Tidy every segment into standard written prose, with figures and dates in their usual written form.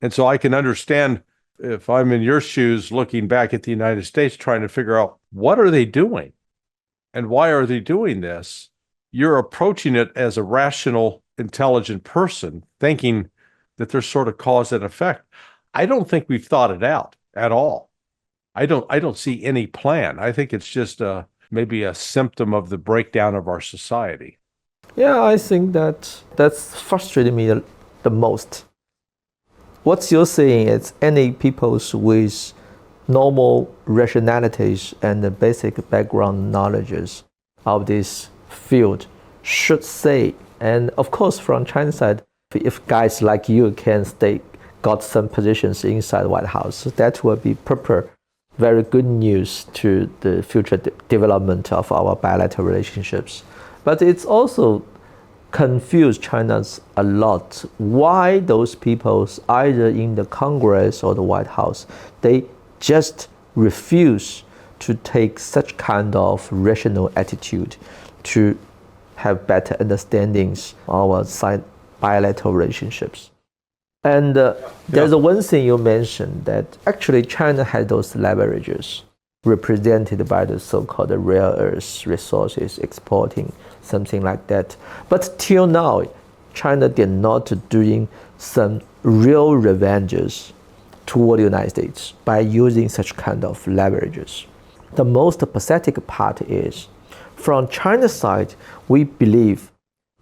And so I can understand if I'm in your shoes looking back at the United States trying to figure out what are they doing and why are they doing this? You're approaching it as a rational, intelligent person thinking that there's sort of cause and effect. I don't think we've thought it out at all. I don't see any plan. I think it's just maybe a symptom of the breakdown of our society. Yeah, I think that's frustrated me the most. What you're saying is any people with normal rationalities and the basic background knowledges of this field should say, and of course from China's side, if guys like you can got some positions inside the White House, that will be proper, very good news to the future development of our bilateral relationships. But it's also confused China a lot. Why those people, either in the Congress or the White House, they just refuse to take such kind of rational attitude to have better understandings of our bilateral relationships. And there's one thing you mentioned, that actually China has those leverages represented by the so-called rare earth resources exporting, something like that. But till now, China did not doing some real revenges toward the United States by using such kind of leverages. The most pathetic part is, from China's side, we believe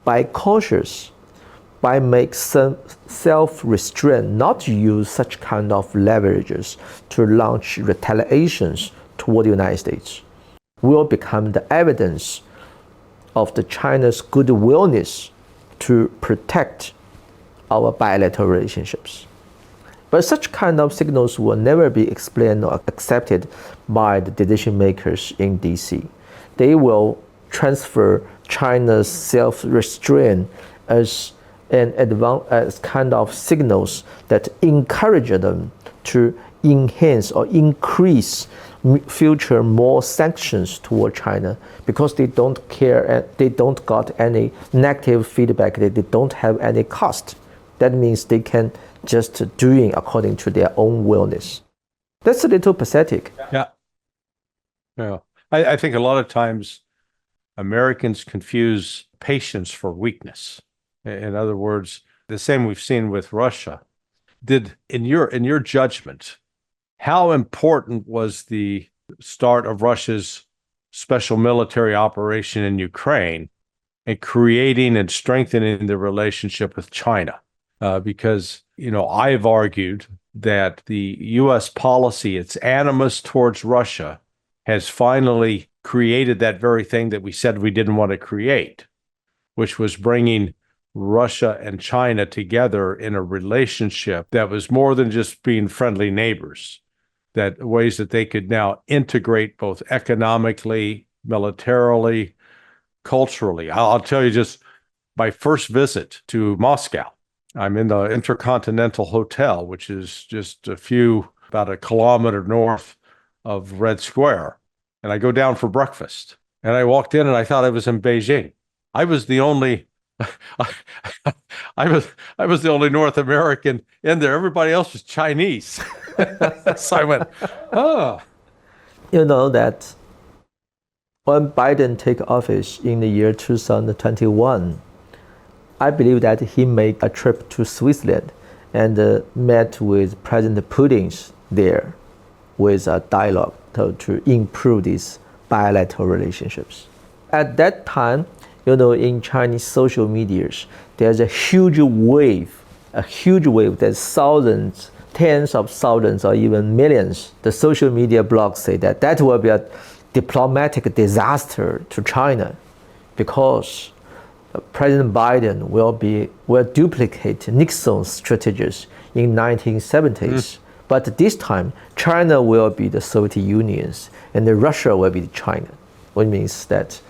by cautious, by make some self-restraint, not to use such kind of leverages to launch retaliations toward the United States, will become the evidence of the China's good willingness to protect our bilateral relationships. But such kind of signals will never be explained or accepted by the decision makers in DC. They will transfer China's self-restraint as kind of signals that encourage them to enhance or increase future more sanctions toward China, because they don't care and they don't got any negative feedback, they don't have any cost. That means they can just doing according to their own willingness. That's a little pathetic. Yeah. I think a lot of times Americans confuse patience for weakness. In other words, the same we've seen with Russia. In your judgment, how important was the start of Russia's special military operation in Ukraine and creating and strengthening the relationship with China? Because, I've argued that the U.S. policy, its animus towards Russia, has finally created that very thing that we said we didn't want to create, which was bringing Russia and China together in a relationship that was more than just being friendly neighbors, that ways that they could now integrate both economically, militarily, culturally. I'll tell you just my first visit to Moscow. I'm in the Intercontinental Hotel, which is just about a kilometer north of Red Square. And I go down for breakfast. And I walked in and I thought I was in Beijing. I was the only North American in there. Everybody else was Chinese. So I went, oh. You know that when Biden took office in the year 2021, I believe that he made a trip to Switzerland and met with President Putin there with a dialogue to improve these bilateral relationships. At that time, in Chinese social medias, there's a huge wave that thousands, tens of thousands, or even millions. The social media blogs say that will be a diplomatic disaster to China, because President Biden will duplicate Nixon's strategies in 1970s. But this time, China will be the Soviet Union and Russia will be China, which means that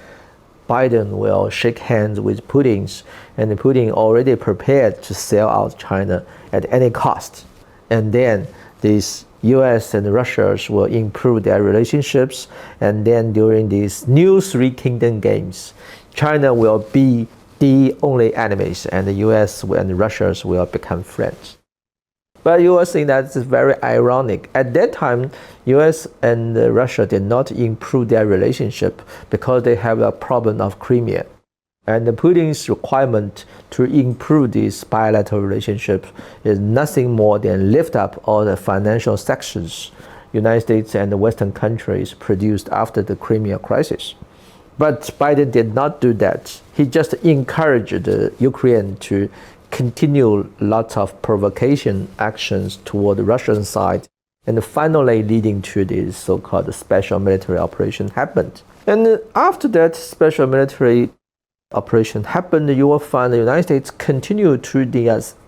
Biden will shake hands with Putin, and Putin already prepared to sell out China at any cost. And then these U.S. and Russia will improve their relationships, and then during these new Three Kingdom games, China will be the only enemies, and the U.S. and Russia will become friends. But you were saying that it's very ironic. At that time, U.S. and Russia did not improve their relationship because they have a problem of Crimea. And Putin's requirement to improve this bilateral relationship is nothing more than lift up all the financial sanctions United States and the Western countries produced after the Crimea crisis. But Biden did not do that. He just encouraged Ukraine to continue lots of provocation actions toward the Russian side, and finally leading to this so-called special military operation happened. And after that special military operation happened, you will find the United States continue to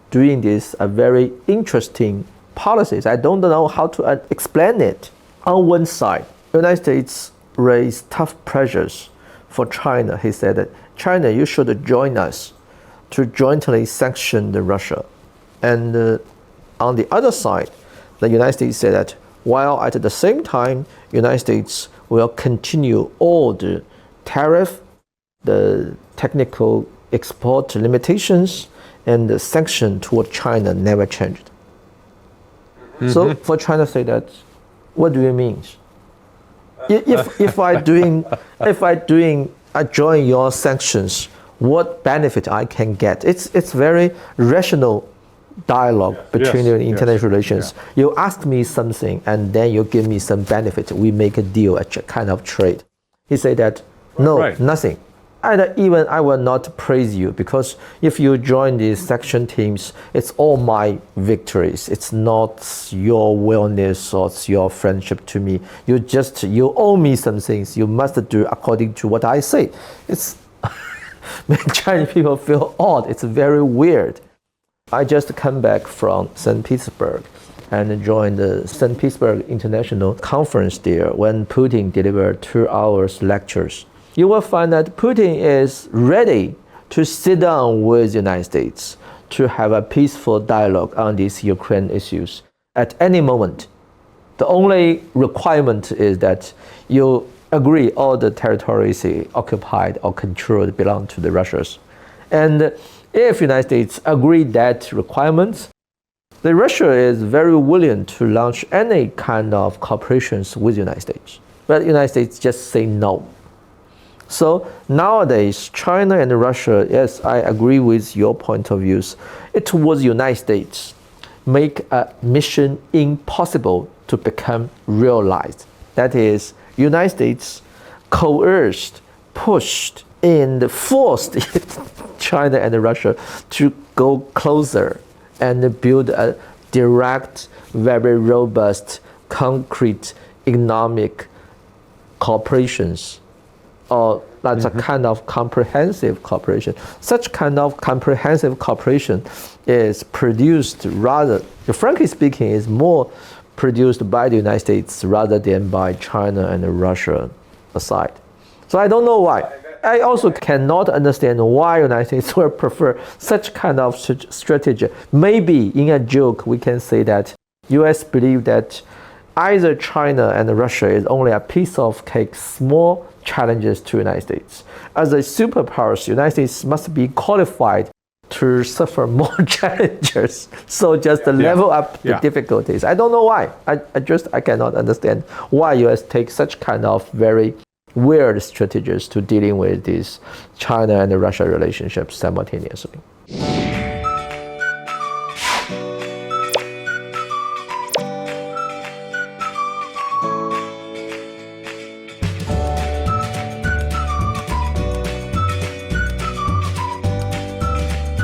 doing this very interesting policies. I don't know how to explain it. On one side, the United States raised tough pressures for China. He said that China, you should join us to jointly sanction Russia. And on the other side, the United States said that while at the same time, United States will continue all the tariff, the technical export limitations, and the sanction toward China never changed. Mm-hmm. So for China to say that, what do you mean? If I join your sanctions, what benefit I can get? It's very rational dialogue between the international relations. Yeah. You ask me something and then you give me some benefit. We make a deal, a kind of trade. He said that, no, nothing. And even I will not praise you, because if you join these sanction teams, it's all my victories. It's not your wellness or it's your friendship to me. You owe me some things. You must do according to what I say. It's Chinese people feel odd. It's very weird. I just come back from St. Petersburg and joined the St. Petersburg International Conference there when Putin delivered 2 hours lectures. You will find that Putin is ready to sit down with the United States to have a peaceful dialogue on these Ukraine issues at any moment. The only requirement is that you agree all the territories occupied or controlled belong to the Russians. And if the United States agree that requirements, then Russia is very willing to launch any kind of cooperations with the United States. But the United States just say no. So nowadays, China and Russia, yes, I agree with your point of views. It was the United States make a mission impossible to become realized. That is, United States coerced, pushed, and forced China and Russia to go closer and build a direct, very robust, concrete economic cooperations, or that's a kind of comprehensive cooperation. Such kind of comprehensive cooperation is produced rather, frankly speaking, is more produced by the United States rather than by China and Russia aside. So I don't know why. I also cannot understand why the United States would prefer such kind of strategy. Maybe in a joke, we can say that US believe that either China and Russia is only a piece of cake, small challenges to the United States. As a superpowers, the United States must be qualified to suffer more challenges. So just to level up the difficulties. I don't know why. I cannot understand why US takes such kind of very weird strategies to dealing with these China and Russia relationships simultaneously.